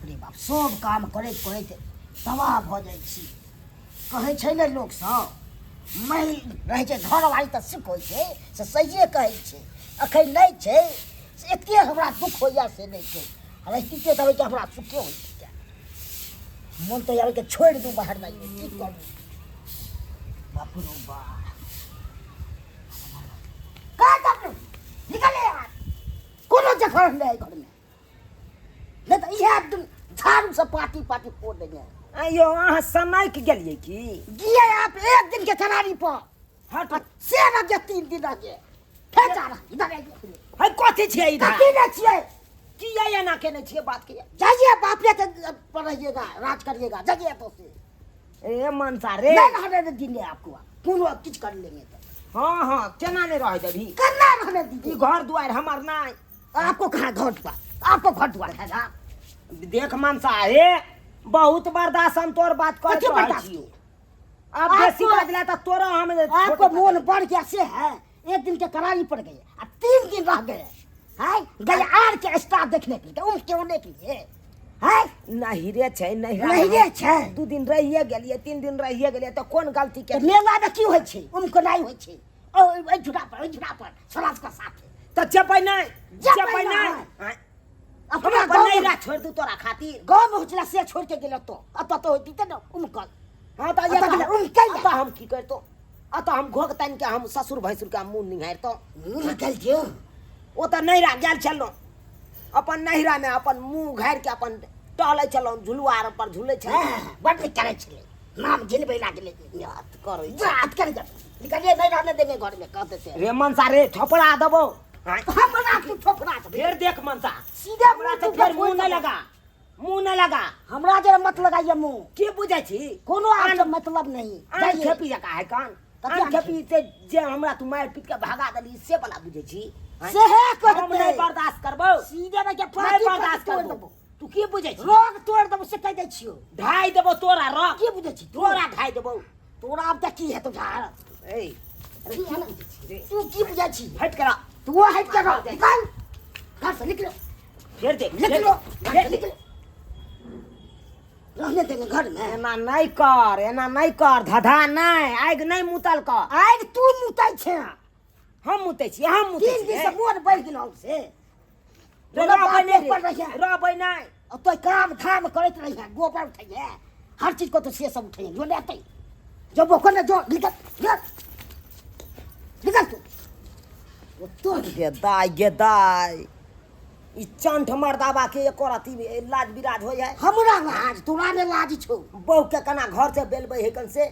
रे बाप सब काम करैत करैत तबाह भऽ जाइ छी कहै छै ने लोक सब महिल रहै छै घरवाली तऽ सुख होइ छै से सहिए कहै छै एखन नहि छै से एतेक हमरा दुख होइए से नहि छै रहिते तऽ कि हमरा सुखे होइ छै मोन तऽ आबे के छोड़ि दू बाहर नहीं की करू बाप रो बाप का कर निकले यार कोनो जगह नहीं घर में नहीं तो यह एकदम झाड़ू से पार्टी पार्टी फोड़ देंगे अयो अहाँ समय के गेलिए की गिए आप एक दिन के करारी पर हट से न के 3 दिन रह गए फिर जा रहा इधर आइए है कथी छै इधर कथी न छिए किया एना केने छिए बात के जाइए बापे के पर रहिएगा राज करिएगा जाइए तो से ए मनसा रे नहीं रहने देंगे आपको कोनो कुछ कर लेंगे तो हाँ हाँ केना नहीं रह देबी करना रहने ई दीजिए घर दुआर हमर नहीं आपको कहाँ घर द्वार आपको घर द्वार है ना देख मनसा हे बहुत बर्दाश्त हम तोर बात कर कथी बर्दाश्त? अब बेसी बाजला त तोरा हम आपको मोन बढ़ गया से है एक दिन के करारी पड़ गए और 3 दिन रह गए है गए आर के स्टार देखने के लिए उनके होने के लिए है नहीं रे छै नहीं नहीं रे छै 2 दिन रहिए गेलिए 3 दिन रहिए गेलिए त कोन गलती के तो मेला में की होय छै उनको नहीं होय छै ओ झूठा पर समाज का साथ है त चपै नहीं चपै नहीं अपना अपन नहीं रा छोड़ दू तोरा खातिर गांव में होचला से छोड़ के गेल तो अत तो होती त न उनकल हां त ये अतः उनके त हम की करतो अत हम घोगतन के हम ससुर भैसुर का मुंह निहारतो निकल जो ओ त नहीं रा गेल छलो अपन नहिरा में अपन मुंह घार के अपन टहले चलो झुलुआर पर झूले छै बड़ करे छले नाम झिलबै लागले याद करै बात करे निकलिए नहीं रहने देंगे घर में कहते थे रे मनसा रे ठोपड़ा देबो हमरा की ठोकरा फिर देख मनसा सीधे हमरा तो फिर मुंह नहीं लगा हमरा जरा मत लगाइए मुंह की बुझै छी कोनो आन मतलब नहीं आन खेपी जका है कान कथी आन खेपी से जे हमरा तू मार पीट के भागा देली से वाला बुझै छी से है कहते हम नहीं बर्दाश्त करबो सीधे में के नहीं पार्टी बर्दाश्त तोड़ करबो देबो तू की बुझै छी रोग तोड़ देबो से कह दै छियो ढाई देबो तोरा रख की बुझै छी तोरा ढाई देबो तोरा अब तक की है तो झाड़ ए तू की बुझै छी हट करा तू वो हट कर निकल घर से निकलो फिर देख निकलो घर से निकलो रहने देंगे घर में एना नहीं कर धधा नहीं आग नहीं मुतल कर आइ तू मुतै छे हम मुतै छी हम मुतै 3 छी दिन से मोर बढ़ गेल से रहबै पर रहिए नहीं रहबै नहीं और तो काम धाम करते रहिए गोबर उठाइए हर चीज को तो से सब उठाइए जो लेते जब वो कोने जो निकल तू वो तो गेदाई ई चंठ मर्दाबा के एक रति लाज बिराज हो जाए हमरा लाज तोरा ने लाज छौ बहू के कना घर से बेलबै है कन से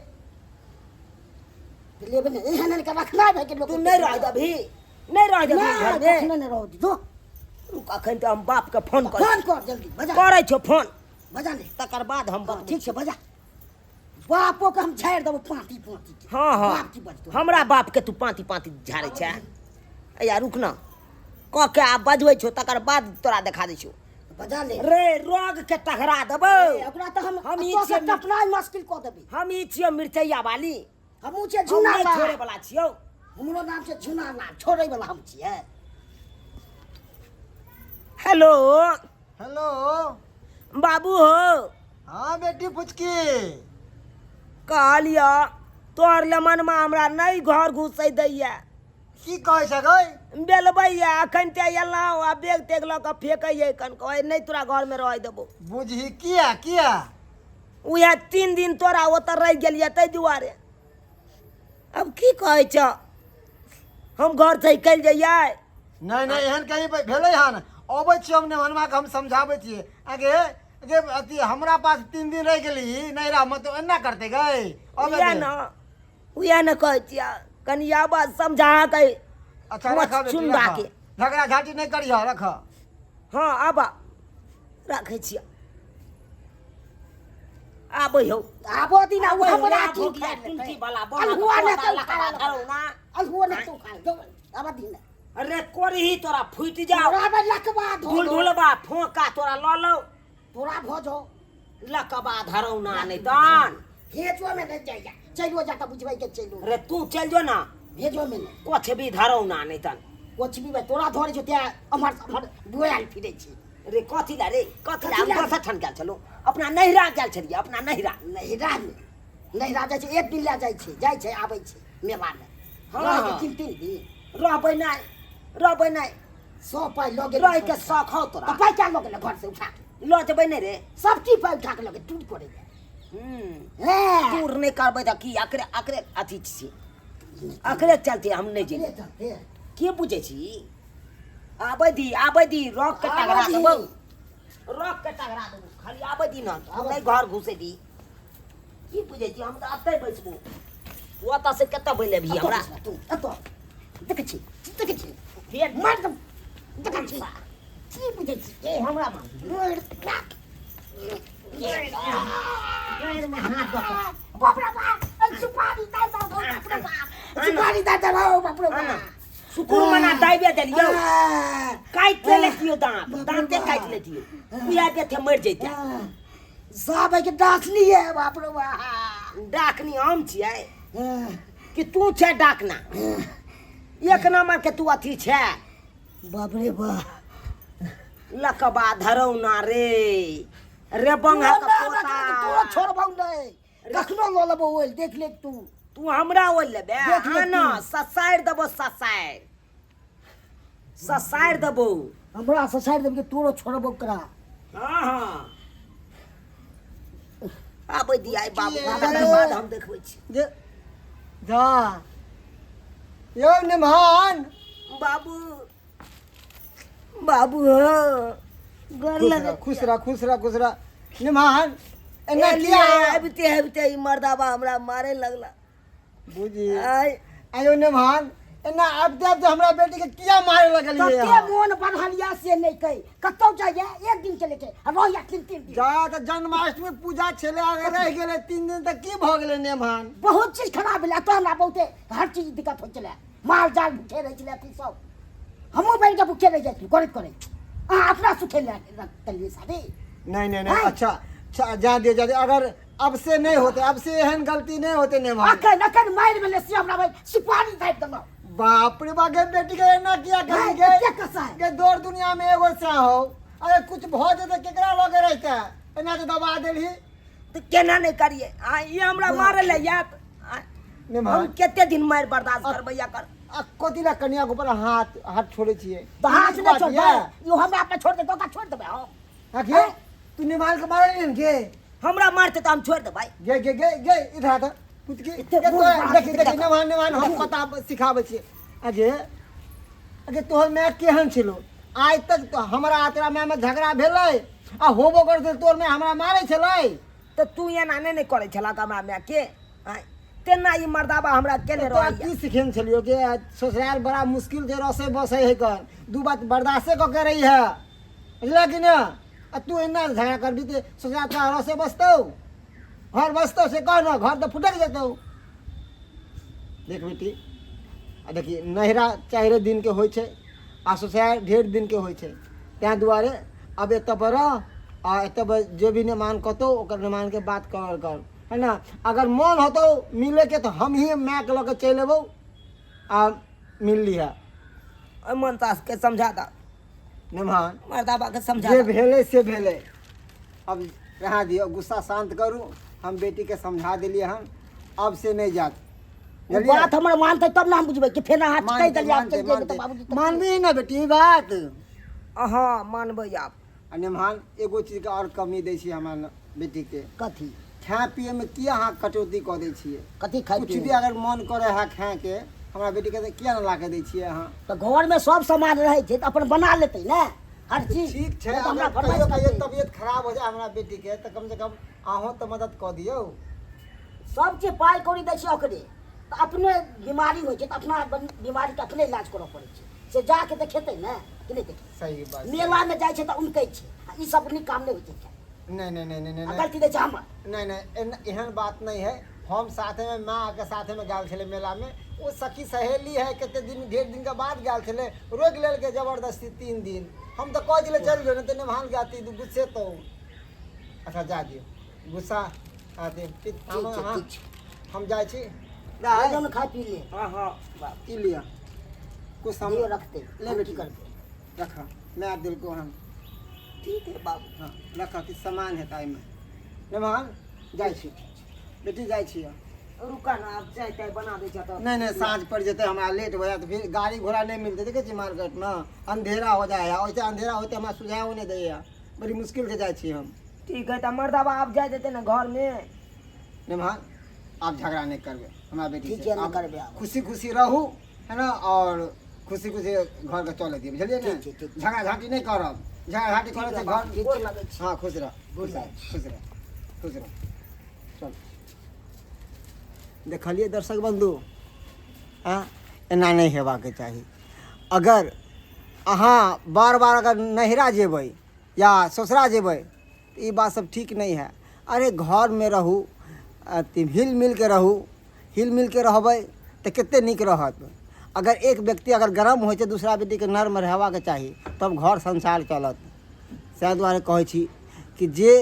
लेबे ने एहन के रखना है के लोग तू नहीं रह दबी नहीं रह दबी घर में नहीं रह दी जो अखन तो हम बाप के फोन कर जल्दी बजा करे छो फोन बजा ले तकर बाद हम बात ठीक है बजा बापो के हम झाड़ देबो पांती हाँ हाँ बाप की बज हमरा बाप के तू पांती झाड़े छै या रुक ना क के आ बजबै छो तकर बाद तोरा देखा दै छो बजा ले रे रोग के टघरा देबो ओकरा तो हम ई तो से छियै टपना मुश्किल को देबी हम ई छियो मिर्चैया वाली हमू छे हम झुना नहीं छोड़े वाला छियो हमरो नाम से झुना ना छोड़े वाला हम छिए हेलो हेलो बाबू हो हाँ बेटी पुचकी कहलिया तोर लमनमा हमरा नहीं घर घुसै दैया की कहै छ गई बेलबैया अखन ते एलहुँ आ बेग तेग लऽ कऽ फेंकैया कन कहै नहीं तोरा घर में रह देबो बुझी किया किया उहे 3 दिन तोरा ओतऽ रह गेलिया तै दुआरे अब की कहै छ हम घर से निकल जाइए नहीं नहीं एहन कहीं भेलै हन अबै छी हम नेमनमा के हम समझाबै छियै आगे जे अथी हमरा पास 3 दिन रह गेली नैरा में तो एना करते गई उहे न कहै छियै कनिया बात समझा के अच्छा रखा बेटी चुन रखा के झगड़ा झाटी नहीं करियो रख हाँ अब रखै छियै आबै हो आबो दिन आबै हो, हमरा आबो की गया, खाए टुलकी वाला अलहुआ ने तो लकड़ा धरौ ना अलहुआ ने तो खाए जो अब दिन अरे कोरही तोरा फुट जाओ तोरा बे लकबा ढुल ढुलबा फोका तोरा ल लो तोरा भोजो लकबा धरौ ना नहीं तन भेजो में नहीं जाइए चलो जाता बुझबै के चलो अरे तू चल जो ना भेजो में कुछ भी धरौ ना नहीं तन कुछ भी तोरा धरे छो त्या अमर अमर दुआल फिरे छी रे कथी ला रे कथी ला कथी ला? हम दोसर ठन गेल छलो अपना नहिरा गेल छलियै अपना नहिरा नहिरा जाइ छै एक दिन लए जाइ छै आबै छै मेला में हाँ। हाँ 3 दिन रहबै नहीं 100 पाई लऽ गेल रह के शौक हो तोरा पाई क्या लऽ गेल घर से उठा के लऽ जेबै नहीं रे सब चीज पाई उठा के लऽ गेल टूट पड़े है टूर नहीं करबै त की अकरे अथी छी अकरे चलते हम नहीं जेबै के बुझे छी आबै दी रॉक के टगरा आबै दी। देबौ रॉक के टगरा देबौ खाली आबै दी न तू नहीं घर घुसे दी की बुझे छी हम त अतै बैसबो ओतऽ से कतऽ बैले भी हमरा तू एतो देखे छी फेर मार दम देखे छी की बुझे छी ए हमरा मार रोड क्राक गैर में हाथ दो बाप रे बाप सुपारी दे दो बाप रे बाप सुपारी दे दो बाप रे बाप सुकुर मना दाइबे देलियो काट लेतियो दांते काट लेतियो बिया देथे मर जैते सब के डासली है बाप रे बाप डाकनी हम छियै कि तू छै डाकना एक नंबर के तू अथी छै बाप रे बाप लकबा धरौना रे बंगा का तोरा पोता छोड़बौ नहीं कखनो ल लेबो ओल देख ले तू तू हमरा ओइ लेबे देख ले आना तू। ससाइर देबो ससाइर देबो हमरा से साइड देब के तोरो छोड़बो करा हाँ आबै दी आइ बाबू किए? तकर बाद हम देखबै छी जे जा यो निमान बाबू खुश रह निमान एना किया अबते ई मर्दाबा हमरा मारे लगला बुझी आइ आयो निमान एना अब हमरा बेटी के किया मारे लगलिए कते मोन बढ़लिया से नहीं कही कतौ जाइए एक दिन चले के रोया 3 दिन जा त जन्माष्टमी पूजा छले अगर रह गेले 3 दिन तक की भ गेले निमान बहुत चीज खराब भेला तो हमरा बहुते हर चीज दिक्कत हो चले माल जाल भूखे रह चले अथी सब हमहू बैठ के भूखे रह जाती करे अपना सुखे ले रखलिए शादी नहीं अच्छा जा दे अगर अब से नहीं होते अब से एहन गलती नहीं होते निमान अकन मार में से हमरा भाई सुपारी काट दलो बाप रे बा के बेटी के एना किया करी क्या के कसा है के दौड़ दुनिया में एगो सा हो अरे कुछ भ जेते केकरा लगे रहता एना तो दबा देली तो केना नहीं करिए ये हमरा मारे ले यात हम निमान केते दिन मार बर्दाश्त करबै या कर कोतिला कन्या के ऊपर हाथ छोड़े छिए तो हाथ में छोड़ दे यो हमरा अपना छोड़ दे तो का छोड़ देबे हम आखे तू निमाल के मारे नहीं के हमरा मारते तो हम छोड़ दे भाई गे इधर आ कुछ के इतने तो बोल देखी निमान हम पता सिखाबे छिए अगे तोहर मैं केहन छिलो आज तक तो हमरा तोरा में झगड़ा भेलै आ होबो करते तोर में हमरा मारे छलै तो तू एना नहीं करे छला त हमरा में के तेना ई मर्दाबा हमरा केने तोरा रह की सिखेन छलियो के ससुराल बड़ा मुश्किल से रसे बसे है कर दू बात बर्दाश्त क के रही है बुझला कि ना आ तू इतना झगड़ा करबी ते ससुराल का रसे बसतौ घर बसतौ से कह ना घर तो फुटक जेतौ देख बेटी आ देखी नहिरा 4 दिन के होय छै आ ससुराल 1.5 दिन के होय छै त्या दुआरे अब एत पर आ एत जे भी निमान कतो ओकर निमान के बात कर है ना अगर मन होतो मिले के तो हम ही मैं के लगे चल एबो आ मिल लिया मन तास के समझा दा निमान मर्दाबा के समझा जे दा भेले से भेले अब रहा दियो गुस्सा शांत करू हम बेटी के समझा दिलिए हम अब से नहीं जात बात हमर मानते तब ना हम बुझबै कि फेर हाथ कह दलिया चल जेबै तो बाबूजी मानबी ना बेटी ई बात हाँ मानबै आप आ निमान एगो चीज के और कमी दै छी हमरा बेटी के कथी खाए पिए में किया अहाँ कटौती कऽ दै छियै कथी खाइ कुछ भी अगर मन करे है खाए के हमरा बेटी के किया ना ला के दै छियै अहाँ तो घर में सब सामान रहे छै तो अपन बना लेते ना हर चीज ठीक छै तो हमरा अगर फरमाइश कहियो करतै। तबियत खराब हो जाए हमरा बेटी के तो कम से कम अहों तो मदद कऽ दियौ सब चीज पाई कौड़ी दै छै ओकरे तो अपने बीमारी होइ छै तो अपना बीमारी के अपने इलाज करऽ पड़ै छै से जाके देखेतै ना कि नहीं देखे सही बात मेला में जाइ छै तो उनकै छै आ ई सब नीक काम नहीं होइ छै नहीं गलती दै छै हमर नहीं एहन बात नहीं है हम साथे में माँ के साथे में गेल छले मेला में वो सखी सहेली है कते दिन 1.5 दिन के बाद गेल छले रोक लेल के जबरदस्ती 3 दिन हम तो कह दिले चल जो न नहान गाती गुस्से तो अच्छा जा दियो गुस्सा आते हम जाय छी दोनों खा पी ले हाँ हाँ बाप ई लिया कुछ दियो सामान रखते ले बेटी करते रखा मैं दिल को हम ठीक है बाबू। हाँ रख कि सामान है ताई में नेमान जाइ छी बेटी जाइ छी रुका ना आप चाय ताय बना दे तो नहीं नहीं साँझ पड़ जेते हमरा लेट हो जाए तो फिर गाड़ी घोड़ा नहीं मिलते देखे छी मार्केट में अंधेरा हो जाए वैसे अंधेरा होते हमरा सुझाव नहीं दैया बड़ी मुश्किल से जाइ छी हम ठीक है तो मर्दाबा आप जाए देते ना घर में। नेमान आप झगड़ा नहीं करबे हमारा बेटी ठीक से है, नहीं आप करबे आप। खुशी खुशी रहू है ना और खुशी खुशी घर के चले दिए बुझलिए ना ठीक, ठीक। झगड़ा झाँटी नहीं करब झगड़ा झाँटी करे से घर ठीक लगे छै। हाँ खुश रह Good खुश रह night। खुश रह खुश रह चल देखलिए दर्शक बंधु हाँ एना नहीं हेबाक चाही अगर अहाँ बार बार अगर नहिरा जेबै या ससुरा जेबै तो ये बात सब ठीक नहीं है। अरे घर में रहू हिल मिल के रहू हिल मिल के रहबै तो कते नीक रहत। अगर एक व्यक्ति अगर गरम होइ छै दूसरा व्यक्ति के नर्म रहबाक चाही तब घर संसार चलत। सएह दुआरे कहै छी कि जे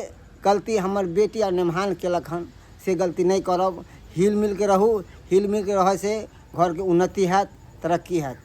गलती हमर बेटी आ नेमान केलक हन से गलती नहीं करब। हिल मिल के रहू हिल मिल के रहे से घर के उन्नति हैत तरक्की हैत।